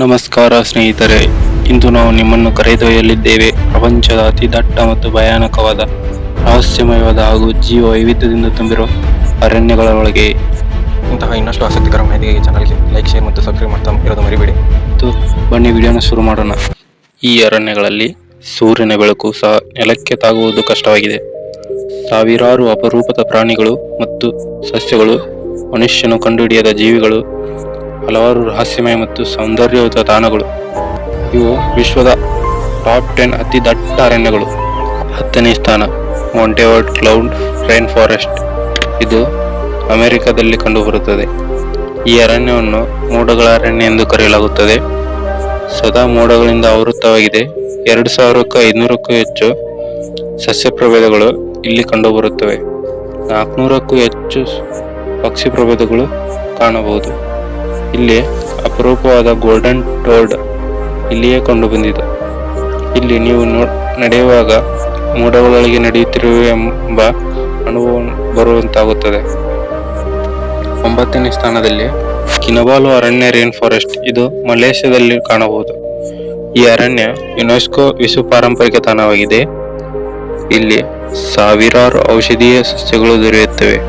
ನಮಸ್ಕಾರ ಸ್ನೇಹಿತರೆ, ಇಂದು ನಾವು ನಿಮ್ಮನ್ನು ಕರೆದೊಯ್ಯಲಿದ್ದೇವೆ ಪ್ರಪಂಚದ ಅತಿ ದಟ್ಟ ಮತ್ತು ಭಯಾನಕವಾದ, ರಹಸ್ಯಮಯವಾದ ಹಾಗೂ ಜೀವ ವೈವಿಧ್ಯದಿಂದ ತುಂಬಿರುವ ಅರಣ್ಯಗಳ ಒಳಗೆ. ಇಂತಹ ಇನ್ನಷ್ಟು ಆಸಕ್ತಿಕರ ಮಾಹಿತಿಗೆ ಚಾನಲ್ಗೆ ಲೈಕ್, ಶೇರ್ ಮತ್ತು ಸಬ್ಸ್ಕ್ರೈಬ್ ಮಾಡ್ತಾ ಇರೋದು ಮರಿಬೇಡಿ. ಬನ್ನಿ ವಿಡಿಯೋನ ಶುರು ಮಾಡೋಣ. ಈ ಅರಣ್ಯಗಳಲ್ಲಿ ಸೂರ್ಯನ ಬೆಳಕು ಸಹ ನೆಲಕ್ಕೆ ತಾಗುವುದು ಕಷ್ಟವಾಗಿದೆ. ಸಾವಿರಾರು ಅಪರೂಪದ ಪ್ರಾಣಿಗಳು ಮತ್ತು ಸಸ್ಯಗಳು, ಮನುಷ್ಯನು ಕಂಡುಹಿಡಿಯದ ಜೀವಿಗಳು, ಹಲವಾರು ರಹಸ್ಯಮಯ ಮತ್ತು ಸೌಂದರ್ಯಯುತ ತಾಣಗಳು. ಇವು ವಿಶ್ವದ ಟಾಪ್ 10 ಅತಿ ದಟ್ಟ ಅರಣ್ಯಗಳು. 10ನೇ ಸ್ಥಾನ ಮಾಂಟೆವರ್ಡ್ ಕ್ಲೌಡ್ ರೈನ್ ಫಾರೆಸ್ಟ್. ಇದು ಅಮೆರಿಕದಲ್ಲಿ ಕಂಡುಬರುತ್ತದೆ. ಈ ಅರಣ್ಯವನ್ನು ಮೋಡಗಳ ಅರಣ್ಯ ಎಂದು ಕರೆಯಲಾಗುತ್ತದೆ. ಸದಾ ಮೋಡಗಳಿಂದ ಆವೃತವಾಗಿದೆ. 2500ಕ್ಕೂ ಹೆಚ್ಚು ಸಸ್ಯ ಪ್ರಭೇದಗಳು ಇಲ್ಲಿ ಕಂಡುಬರುತ್ತವೆ. 400ಕ್ಕೂ ಹೆಚ್ಚು ಪಕ್ಷಿ ಪ್ರಭೇದಗಳು ಕಾಣಬಹುದು. ಇಲ್ಲಿ ಅಪರೂಪವಾದ ಗೋಲ್ಡನ್ ಟೋಡ್ ಇಲ್ಲಿಯೇ ಕಂಡು ಬಂದಿದೆ. ಇಲ್ಲಿ ನೀವು ನಡೆಯುವಾಗ ಮೋಡಗಳೊಳಗೆ ನಡೆಯುತ್ತಿರುವೆ ಎಂಬ ಅನುಭವ ಬರುವಂತಾಗುತ್ತದೆ. 9ನೇ ಸ್ಥಾನದಲ್ಲಿ ಕಿನಬಾಲು ಅರಣ್ಯ ರೈನ್ ಫಾರೆಸ್ಟ್. ಇದು ಮಲೇಷ್ಯಾದಲ್ಲಿ ಕಾಣಬಹುದು. ಈ ಅರಣ್ಯ ಯುನೆಸ್ಕೋ ವಿಶ್ವ ಪಾರಂಪರಿಕ ತಾಣವಾಗಿದೆ. ಇಲ್ಲಿ ಸಾವಿರಾರು ಔಷಧೀಯ ಸಸ್ಯಗಳು ದೊರೆಯುತ್ತವೆ.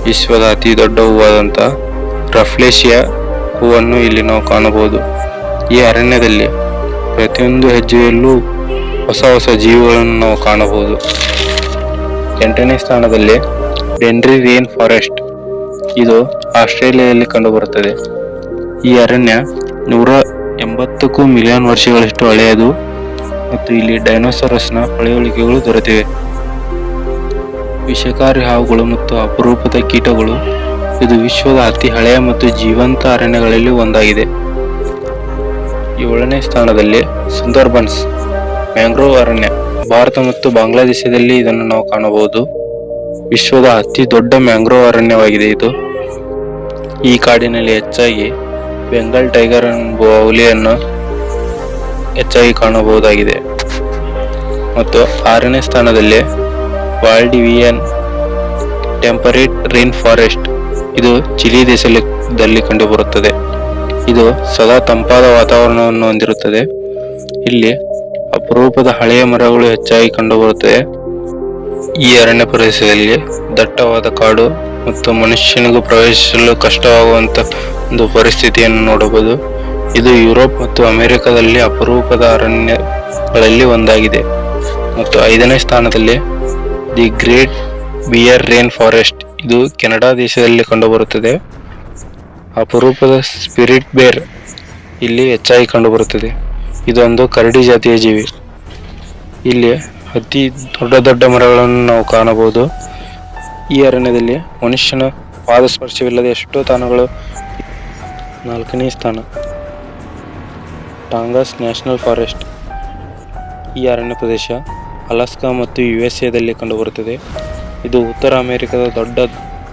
ವಿಶ್ವದ ಅತಿ ದೊಡ್ಡ ಹೂವಾದಂಥ ರಫ್ಲೇಶಿಯಾ ಹೂವನ್ನು ಇಲ್ಲಿ ನಾವು ಕಾಣಬಹುದು. ಈ ಅರಣ್ಯದಲ್ಲಿ ಪ್ರತಿಯೊಂದು ಹೆಜ್ಜೆಯಲ್ಲೂ ಹೊಸ ಹೊಸ ಜೀವಿಗಳನ್ನು ನಾವು ಕಾಣಬಹುದು. 8ನೇ ಸ್ಥಾನದಲ್ಲಿ ಡೆನ್ರಿ ರೈನ್ ಫಾರೆಸ್ಟ್. ಇದು ಆಸ್ಟ್ರೇಲಿಯಾದಲ್ಲಿ ಕಂಡುಬರುತ್ತದೆ. ಈ ಅರಣ್ಯ 180ಕ್ಕೂ ಮಿಲಿಯನ್ ವರ್ಷಗಳಷ್ಟು ಹಳೆಯದು ಮತ್ತು ಇಲ್ಲಿ ಡೈನೋಸಾರಸ್ನ ಪಳೆಯುಳಿಕೆಗಳು ದೊರೆತಿವೆ. ವಿಷಕಾರಿ ಹಾವುಗಳು ಮತ್ತು ಅಪರೂಪದ ಕೀಟಗಳು. ಇದು ವಿಶ್ವದ ಅತಿ ಹಳೆಯ ಮತ್ತು ಜೀವಂತ ಅರಣ್ಯಗಳಲ್ಲಿ ಒಂದಾಗಿದೆ. 7ನೇ ಸ್ಥಾನದಲ್ಲಿ ಸುಂದರ್ಬನ್ಸ್ ಮ್ಯಾಂಗ್ರೋವ್ ಅರಣ್ಯ. ಭಾರತ ಮತ್ತು ಬಾಂಗ್ಲಾದೇಶದಲ್ಲಿ ಇದನ್ನು ನಾವು ಕಾಣಬಹುದು. ವಿಶ್ವದ ಅತಿ ದೊಡ್ಡ ಮ್ಯಾಂಗ್ರೋವ್ ಅರಣ್ಯವಾಗಿದೆ ಇದು. ಈ ಕಾಡಿನಲ್ಲಿ ಹೆಚ್ಚಾಗಿ ಬೆಂಗಾಲ್ ಟೈಗರ್ ಎಂಬ ಹುಲಿಯನ್ನು ಹೆಚ್ಚಾಗಿ ಕಾಣಬಹುದಾಗಿದೆ. ಮತ್ತು 6ನೇ ಸ್ಥಾನದಲ್ಲಿ ವಾಲ್ಡಿವಿಯನ್ ಟೆಂಪರೇಟ್ ರೈನ್ ಫಾರೆಸ್ಟ್. ಇದು ಚಿಲಿ ದೇಶದಲ್ಲಿ ಕಂಡುಬರುತ್ತದೆ. ಇದು ಸದಾ ತಂಪಾದ ವಾತಾವರಣವನ್ನು ಹೊಂದಿರುತ್ತದೆ. ಇಲ್ಲಿ ಅಪರೂಪದ ಹಳೆಯ ಮರಗಳು ಹೆಚ್ಚಾಗಿ ಕಂಡುಬರುತ್ತವೆ. ಈ ಅರಣ್ಯ ಪ್ರದೇಶದಲ್ಲಿ ದಟ್ಟವಾದ ಕಾಡು ಮತ್ತು ಮನುಷ್ಯನಿಗೂ ಪ್ರವೇಶಿಸಲು ಕಷ್ಟವಾಗುವಂತ ಒಂದು ಪರಿಸ್ಥಿತಿಯನ್ನು ನೋಡಬಹುದು. ಇದು ಯುರೋಪ್ ಮತ್ತು ಅಮೆರಿಕದಲ್ಲಿ ಅಪರೂಪದ ಅರಣ್ಯಗಳಲ್ಲಿ ಒಂದಾಗಿದೆ. ಮತ್ತು 5ನೇ ಸ್ಥಾನದಲ್ಲಿ the great beer rain forest. ಇದು ಕೆನಡಾ ದೇಶದಲ್ಲಿ ಕಂಡುಬರುತ್ತದೆ. ಅಪರೂಪದ ಸ್ಪಿರಿಟ್ ಬೇರ್ ಇಲ್ಲಿ ಹೆಚ್ಚಾಗಿ ಕಂಡುಬರುತ್ತದೆ. ಇದೊಂದು ಕರಡಿ ಜಾತಿಯ ಜೀವಿ. ಇಲ್ಲಿ ಅತಿ ದೊಡ್ಡ ದೊಡ್ಡ ಮರಗಳನ್ನು ನಾವು ಕಾಣಬಹುದು. ಈ ಅರಣ್ಯದಲ್ಲಿ ಮನುಷ್ಯನ ಪಾದಸ್ಪರ್ಶವಿಲ್ಲದೆ ಎಷ್ಟೋ ತಾಣಗಳು. 4ನೇ ಸ್ಥಾನ ಟಾಂಗಾಸ್ ನ್ಯಾಷನಲ್ ಫಾರೆಸ್ಟ್. ಈ ಅರಣ್ಯ ಪ್ರದೇಶ ಅಲಾಸ್ಕಾ ಮತ್ತು USA ಕಂಡುಬರುತ್ತದೆ. ಇದು ಉತ್ತರ ಅಮೆರಿಕದ ದೊಡ್ಡ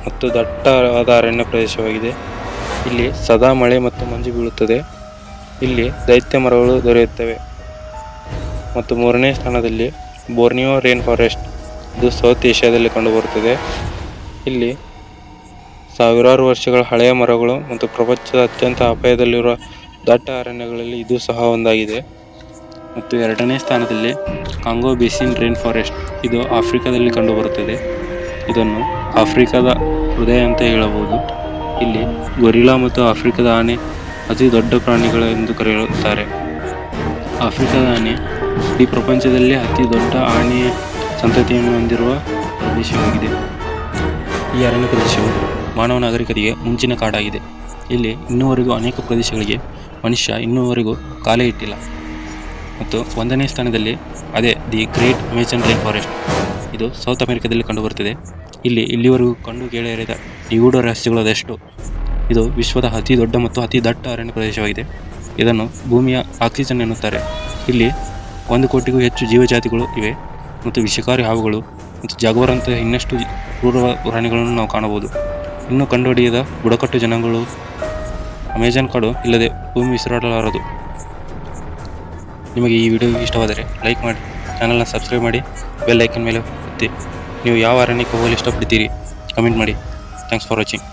ಮತ್ತು ದಟ್ಟವಾದ ಅರಣ್ಯ ಪ್ರದೇಶವಾಗಿದೆ. ಇಲ್ಲಿ ಸದಾ ಮಳೆ ಮತ್ತು ಮಂಜು ಬೀಳುತ್ತದೆ. ಇಲ್ಲಿ ದೈತ್ಯ ಮರಗಳು ದೊರೆಯುತ್ತವೆ. ಮತ್ತು 3ನೇ ಸ್ಥಾನದಲ್ಲಿ ಬೋರ್ನಿಯೋ ರೈನ್ ಫಾರೆಸ್ಟ್. ಇದು ಸೌತ್ ಏಷ್ಯಾದಲ್ಲಿ ಕಂಡುಬರುತ್ತದೆ. ಇಲ್ಲಿ ಸಾವಿರಾರು ವರ್ಷಗಳ ಹಳೆಯ ಮರಗಳು ಮತ್ತು ಪ್ರಪಂಚದ ಅತ್ಯಂತ ಅಪಾಯದಲ್ಲಿರುವ ದಟ್ಟ ಅರಣ್ಯಗಳಲ್ಲಿ ಇದು ಸಹ ಒಂದಾಗಿದೆ. ಮತ್ತು 2ನೇ ಸ್ಥಾನದಲ್ಲಿ ಕಾಂಗೋ ಬೇಸಿನ್ ರೈನ್ ಫಾರೆಸ್ಟ್. ಇದು ಆಫ್ರಿಕಾದಲ್ಲಿ ಕಂಡುಬರುತ್ತದೆ. ಇದನ್ನು ಆಫ್ರಿಕಾದ ಹೃದಯ ಅಂತ ಹೇಳಬಹುದು. ಇಲ್ಲಿ ಗೊರಿಲ್ಲಾ ಮತ್ತು ಆಫ್ರಿಕಾದ ಆನೆ ಅತಿ ದೊಡ್ಡ ಪ್ರಾಣಿಗಳು ಎಂದು ಕರೆಯುತ್ತಾರೆ. ಆಫ್ರಿಕಾದ ಆನೆ ಈ ಪ್ರಪಂಚದಲ್ಲೇ ಅತಿ ದೊಡ್ಡ ಆನೆಯ ಸಂತತಿಯನ್ನು ಹೊಂದಿರುವ ಪ್ರದೇಶವಾಗಿದೆ. ಈ ಅರಣ್ಯ ಪ್ರದೇಶವು ಮಾನವ ನಾಗರಿಕತೆಗೆ ಮುಂಚಿನ ಕಾಡಾಗಿದೆ. ಇಲ್ಲಿ ಇನ್ನೂವರೆಗೂ ಅನೇಕ ಪ್ರದೇಶಗಳಿಗೆ ಮನುಷ್ಯ ಇನ್ನೂವರೆಗೂ ಕಾಲೇ ಇಟ್ಟಿಲ್ಲ. ಮತ್ತು 1ನೇ ಸ್ಥಾನದಲ್ಲಿ ಅದೇ the great Amazon rain forest. ಇದು ಸೌತ್ ಅಮೆರಿಕದಲ್ಲಿ ಕಂಡುಬರುತ್ತದೆ. ಇಲ್ಲಿವರೆಗೂ ಕಂಡು ಕೇಳರಿದ ನಿಗೂಢ ರಹಸ್ಯಗಳು ಅದೆಷ್ಟು. ಇದು ವಿಶ್ವದ ಅತಿ ದೊಡ್ಡ ಮತ್ತು ಅತಿ ದಟ್ಟ ಅರಣ್ಯ ಪ್ರದೇಶವಾಗಿದೆ. ಇದನ್ನು ಭೂಮಿಯ ಆಕ್ಸಿಜನ್ ಎನ್ನುತ್ತಾರೆ. ಇಲ್ಲಿ 1 ಕೋಟಿಗೂ ಹೆಚ್ಚು ಜೀವಜಾತಿಗಳು ಇವೆ ಮತ್ತು ವಿಷಕಾರಿ ಹಾವುಗಳು ಮತ್ತು ಜಾಗ್ವಾರಂತಹ ಇನ್ನಷ್ಟು ಕ್ರೂರ ಪ್ರಾಣಿಗಳನ್ನು ನಾವು ಕಾಣಬಹುದು. ಇನ್ನೂ ಕಂಡುಹಿಡಿಯದ ಬುಡಕಟ್ಟು ಜನಾಂಗಗಳು. ಅಮೆಜಾನ್ ಕಾಡು ಇಲ್ಲದೆ ಭೂಮಿ ಉಸಿರಾಡಲಾರದು. ನಿಮಗೆ ಈ ವಿಡಿಯೋ ಇಷ್ಟವಾದರೆ ಲೈಕ್ ಮಾಡಿ, ಚಾನಲ್ನ ಸಬ್ಸ್ಕ್ರೈಬ್ ಮಾಡಿ, ಬೆಲ್ ಐಕನ್ ಮೇಲೆ ಒತ್ತಿ. ನೀವು ಯಾವ ಅರಣ್ಯಕ್ಕೆ ಹೋಗಲು ಇಷ್ಟಪಡ್ತೀರಿ ಕಮೆಂಟ್ ಮಾಡಿ. Thanks for watching.